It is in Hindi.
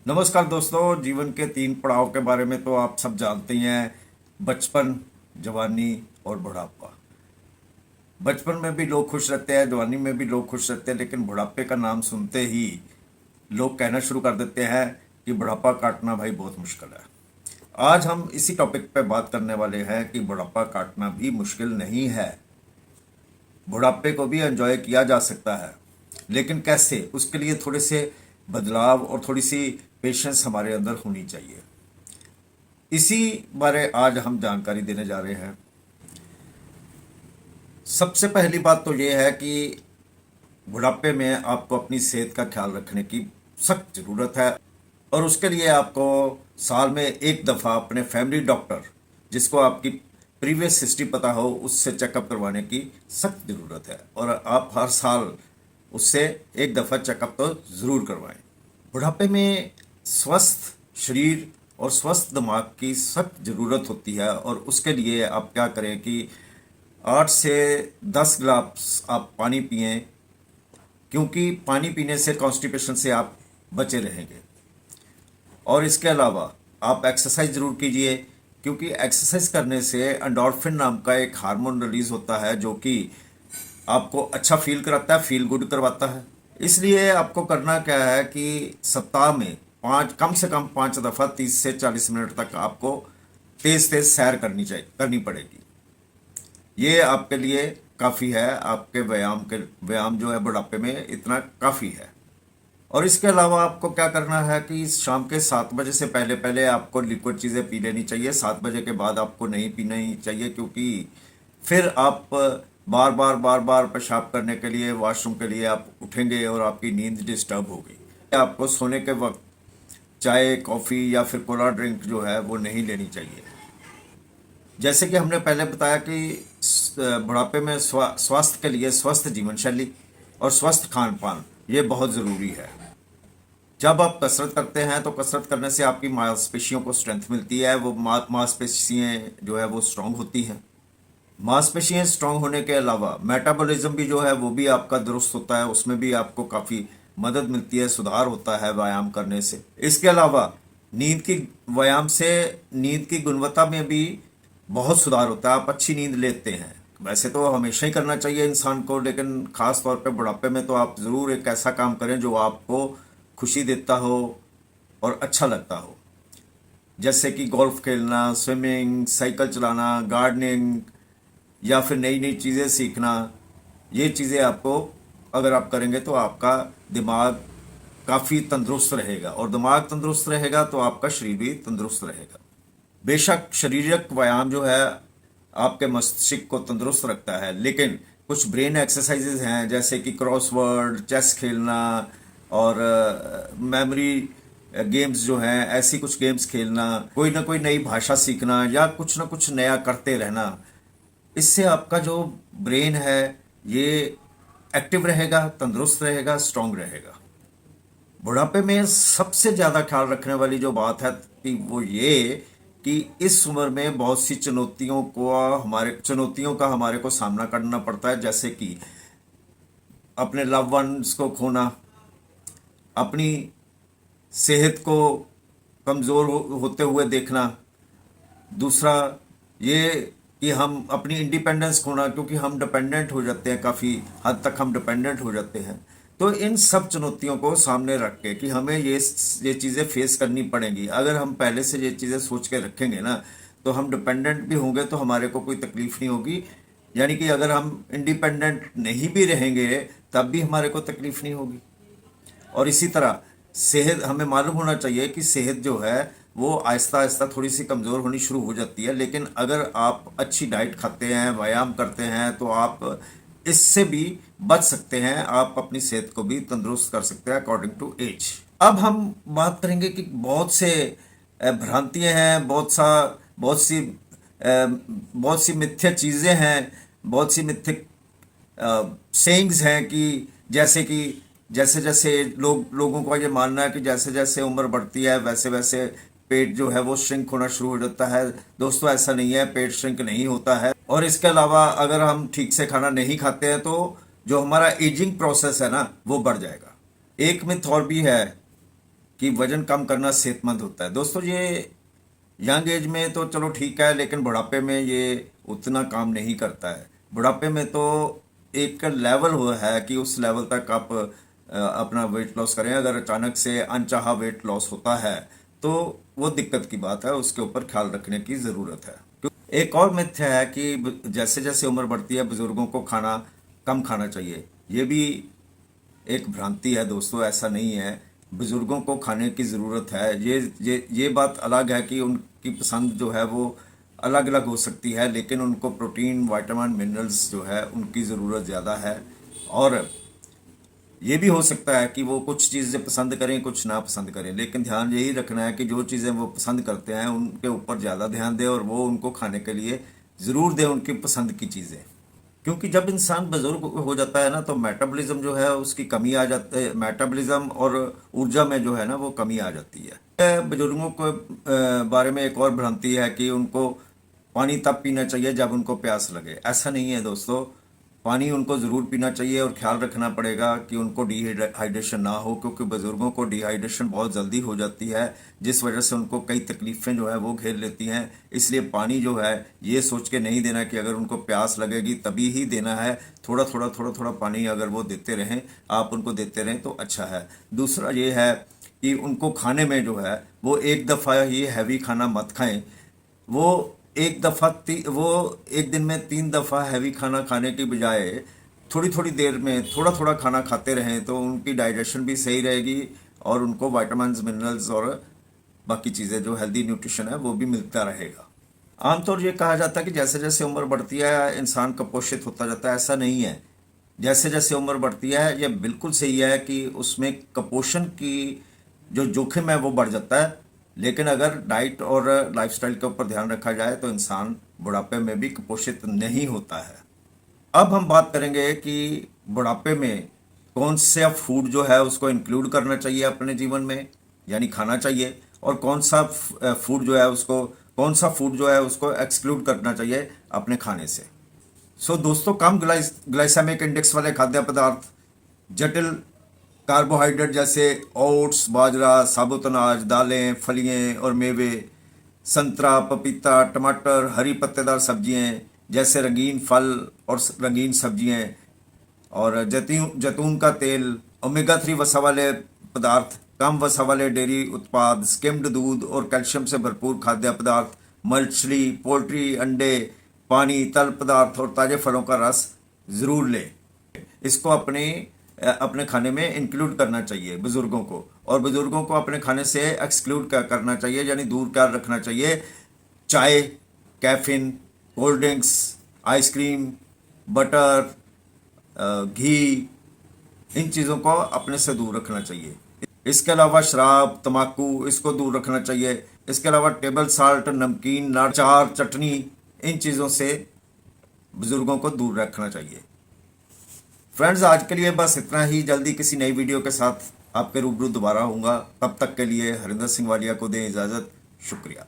नमस्कार दोस्तों। जीवन के 3 पड़ाव के बारे में तो आप सब जानते ही हैं। बचपन, जवानी और बुढ़ापा। बचपन में भी लोग खुश रहते हैं, जवानी में भी लोग खुश रहते हैं, लेकिन बुढ़ापे का नाम सुनते ही लोग कहना शुरू कर देते हैं कि बुढ़ापा काटना भाई बहुत मुश्किल है। आज हम इसी टॉपिक पे बात करने वाले हैं कि बुढ़ापा काटना भी मुश्किल नहीं है। बुढ़ापे को भी एंजॉय किया जा सकता है, लेकिन कैसे? उसके लिए थोड़े से बदलाव और थोड़ी सी पेशेंस हमारे अंदर होनी चाहिए। इसी बारे आज हम जानकारी देने जा रहे हैं। सबसे पहली बात तो ये है कि बुढ़ापे में आपको अपनी सेहत का ख्याल रखने की सख्त ज़रूरत है, और उसके लिए आपको साल में एक दफ़ा अपने फैमिली डॉक्टर, जिसको आपकी प्रीवियस हिस्ट्री पता हो, उससे चेकअप करवाने की सख्त ज़रूरत है। और आप हर साल उससे एक दफ़ा चेकअप तो ज़रूर करवाएं। बुढ़ापे में स्वस्थ शरीर और स्वस्थ दिमाग की सख्त ज़रूरत होती है, और उसके लिए आप क्या करें कि 8 से 10 गिलास आप पानी पिएं, क्योंकि पानी पीने से कॉन्स्टिपेशन से आप बचे रहेंगे। और इसके अलावा आप एक्सरसाइज ज़रूर कीजिए, क्योंकि एक्सरसाइज करने से एंडोर्फिन नाम का एक हार्मोन रिलीज होता है, जो कि आपको अच्छा फील कराता है, फील गुड करवाता है। इसलिए आपको करना क्या है कि सप्ताह में कम से कम 5 दफ़ा 30 से 40 मिनट तक आपको तेज तेज सैर करनी पड़ेगी। ये आपके लिए काफ़ी है। आपके व्यायाम जो है बुढ़ापे में इतना काफ़ी है। और इसके अलावा आपको क्या करना है कि शाम के 7 बजे से पहले पहले आपको लिक्विड चीज़ें पी लेनी चाहिए। 7 बजे के बाद आपको नहीं पीना ही चाहिए, क्योंकि फिर आप बार बार पेशाब करने के लिए, वॉशरूम के लिए आप उठेंगे और आपकी नींद डिस्टर्ब होगी। आपको सोने के वक्त चाय, कॉफ़ी या फिर कोला ड्रिंक जो है वो नहीं लेनी चाहिए। जैसे कि हमने पहले बताया कि बुढ़ापे में स्वास्थ्य के लिए स्वस्थ जीवन शैली और स्वस्थ खान पान ये बहुत ज़रूरी है। जब आप कसरत करते हैं तो कसरत करने से आपकी मांसपेशियों को स्ट्रेंथ मिलती है। वो मांसपेशियाँ जो है वो स्ट्रांग होती हैं। मांसपेशियाँ स्ट्रांग होने के अलावा मेटाबॉलिज्म भी जो है वो भी आपका दुरुस्त होता है। उसमें भी आपको काफ़ी मदद मिलती है, सुधार होता है व्यायाम करने से। इसके अलावा नींद की व्यायाम से नींद की गुणवत्ता में भी बहुत सुधार होता है। आप अच्छी नींद लेते हैं। वैसे तो हमेशा ही करना चाहिए इंसान को, लेकिन ख़ास तौर पे बुढ़ापे में तो आप ज़रूर एक ऐसा काम करें जो आपको खुशी देता हो और अच्छा लगता हो। जैसे कि गोल्फ खेलना, स्विमिंग, साइकिल चलाना, गार्डनिंग या फिर नई नई चीज़ें सीखना। ये चीज़ें आपको अगर आप करेंगे तो आपका दिमाग काफ़ी तंदुरुस्त रहेगा, और दिमाग तंदुरुस्त रहेगा तो आपका शरीर भी तंदुरुस्त रहेगा। बेशक शारीरिक व्यायाम जो है आपके मस्तिष्क को तंदुरुस्त रखता है, लेकिन कुछ ब्रेन एक्सरसाइजेज हैं, जैसे कि क्रॉसवर्ड, चेस खेलना और मेमोरी गेम्स जो हैं, ऐसी कुछ गेम्स खेलना, कोई ना कोई नई भाषा सीखना या कुछ ना कुछ नया करते रहना। इससे आपका जो ब्रेन है ये एक्टिव रहेगा, तंदुरुस्त रहेगा, स्ट्रांग रहेगा। बुढ़ापे में सबसे ज़्यादा ख्याल रखने वाली जो बात है कि वो ये कि इस उम्र में बहुत सी चुनौतियों का हमारे को सामना करना पड़ता है। जैसे कि अपने लव वंस को खोना, अपनी सेहत को कमज़ोर होते हुए देखना, दूसरा ये कि हम अपनी इंडिपेंडेंस खोना, क्योंकि हम डिपेंडेंट हो जाते हैं, काफ़ी हद तक हम डिपेंडेंट हो जाते हैं। तो इन सब चुनौतियों को सामने रख के कि हमें ये चीज़ें फेस करनी पड़ेंगी। अगर हम पहले से ये चीज़ें सोच के रखेंगे ना, तो हम डिपेंडेंट भी होंगे तो हमारे को कोई तकलीफ़ नहीं होगी। यानी कि अगर हम इंडिपेंडेंट नहीं भी रहेंगे तब भी हमारे को तकलीफ़ नहीं होगी। और इसी तरह सेहत, हमें मालूम होना चाहिए कि सेहत जो है वो आहिस्ता आहिस्ता थोड़ी सी कमज़ोर होनी शुरू हो जाती है, लेकिन अगर आप अच्छी डाइट खाते हैं, व्यायाम करते हैं, तो आप इससे भी बच सकते हैं। आप अपनी सेहत को भी तंदुरुस्त कर सकते हैं अकॉर्डिंग टू एज। अब हम बात करेंगे कि बहुत से भ्रांतियां हैं, बहुत सी मिथ्या चीज़ें हैं, बहुत सी मिथ्या सेइंग्स हैं कि जैसे जैसे लोगों का ये मानना है कि जैसे जैसे उम्र बढ़ती है वैसे वैसे पेट जो है वो श्रिंक होना शुरू हो जाता है। दोस्तों, ऐसा नहीं है, पेट श्रिंक नहीं होता है। और इसके अलावा अगर हम ठीक से खाना नहीं खाते हैं तो जो हमारा एजिंग प्रोसेस है ना वो बढ़ जाएगा। एक मिथ और भी है कि वजन कम करना सेहतमंद होता है। दोस्तों ये यंग एज में तो चलो ठीक है, लेकिन बुढ़ापे में ये उतना काम नहीं करता है। बुढ़ापे में तो एक लेवल हुआ है कि उस लेवल तक आप अपना वेट लॉस करें। अगर अचानक से अनचाहा वेट लॉस होता है तो वो दिक्कत की बात है, उसके ऊपर ख्याल रखने की ज़रूरत है। एक और मिथ्या है कि जैसे जैसे उम्र बढ़ती है बुजुर्गों को खाना कम खाना चाहिए। ये भी एक भ्रांति है दोस्तों, ऐसा नहीं है। बुजुर्गों को खाने की ज़रूरत है। ये बात अलग है कि उनकी पसंद जो है वो अलग अलग हो सकती है, लेकिन उनको प्रोटीन, विटामिन, मिनरल्स जो है उनकी ज़रूरत ज़्यादा है। और ये भी हो सकता है कि वो कुछ चीज़ें पसंद करें, कुछ ना पसंद करें, लेकिन ध्यान यही रखना है कि जो चीज़ें वो पसंद करते हैं उनके ऊपर ज़्यादा ध्यान दें और वो उनको खाने के लिए ज़रूर दें उनकी पसंद की चीज़ें। क्योंकि जब इंसान बुजुर्ग हो जाता है ना तो मेटाबॉलिज्म जो है उसकी कमी आ जाती है। मेटाबॉलिज्म और ऊर्जा में जो है ना वो कमी आ जाती है। बुजुर्गों को बारे में एक और भ्रांति है कि उनको पानी तब पीना चाहिए जब उनको प्यास लगे। ऐसा नहीं है दोस्तों, पानी उनको ज़रूर पीना चाहिए और ख्याल रखना पड़ेगा कि उनको डिहाइड्रेशन ना हो, क्योंकि बुज़ुर्गों को डिहाइड्रेशन बहुत जल्दी हो जाती है, जिस वजह से उनको कई तकलीफ़ें जो है वो घेर लेती हैं। इसलिए पानी जो है ये सोच के नहीं देना कि अगर उनको प्यास लगेगी तभी ही देना है। थोड़ा थोड़ा पानी अगर वो देते रहें, आप उनको देते रहें तो अच्छा है। दूसरा ये है कि उनको खाने में जो है वो एक दफ़ा ही हैवी खाना मत खाएं। वो वो एक दिन में 3 दफ़ा हैवी खाना खाने की बजाय थोड़ी थोड़ी देर में थोड़ा थोड़ा खाना खाते रहें तो उनकी डाइजेशन भी सही रहेगी और उनको विटामिन्स, मिनरल्स और बाकी चीज़ें जो हेल्दी न्यूट्रिशन है वो भी मिलता रहेगा। आमतौर ये कहा जाता है कि जैसे जैसे उम्र बढ़ती है इंसान कुपोषित होता जाता है। ऐसा नहीं है। जैसे जैसे उम्र बढ़ती है ये बिल्कुल सही है कि उसमें कुपोषण की जो जोखिम है वो बढ़ जाता है, लेकिन अगर डाइट और लाइफस्टाइल के ऊपर ध्यान रखा जाए तो इंसान बुढ़ापे में भी कुपोषित नहीं होता है। अब हम बात करेंगे कि बुढ़ापे में कौन सा फूड जो है उसको इंक्लूड करना चाहिए अपने जीवन में, यानी खाना चाहिए, और कौन सा फूड जो है उसको एक्सक्लूड करना चाहिए अपने खाने से। दोस्तों कम ग्लाइसेमिक इंडेक्स वाले खाद्य पदार्थ, जटिल कार्बोहाइड्रेट जैसे ओट्स, बाजरा, साबुत अनाज, दालें, फलियां और मेवे, संतरा, पपीता, टमाटर, हरी पत्तेदार सब्जियां जैसे रंगीन फल और रंगीन सब्जियां, और जैतून का तेल, ओमेगा 3 वसा वाले पदार्थ, कम वसा वाले डेयरी उत्पाद, स्किम्ड दूध और कैल्शियम से भरपूर खाद्य पदार्थ, मछली, पोल्ट्री, अंडे, पानी, तल पदार्थ और ताज़े फलों का रस ज़रूर लें। इसको अपने खाने में इंक्लूड करना चाहिए बुज़ुर्गों को, और बुज़ुर्गों को अपने खाने से एक्सक्लूड करना चाहिए, यानी दूर क्या रखना चाहिए। चाय, caffeine, cold drinks, ice cream, butter, घी, इन चीज़ों को अपने से दूर रखना चाहिए। इसके अलावा शराब, तम्बाकू, इसको दूर रखना चाहिए। इसके अलावा टेबल साल्ट, नमकीन, अचार, चटनी, इन चीज़ों से बुज़ुर्गों को दूर रखना चाहिए। फ्रेंड्स आज के लिए बस इतना ही। जल्दी किसी नई वीडियो के साथ आपके रूबरू दोबारा होऊंगा। तब तक के लिए हरिंदर सिंह वालिया को दें इजाज़त। शुक्रिया।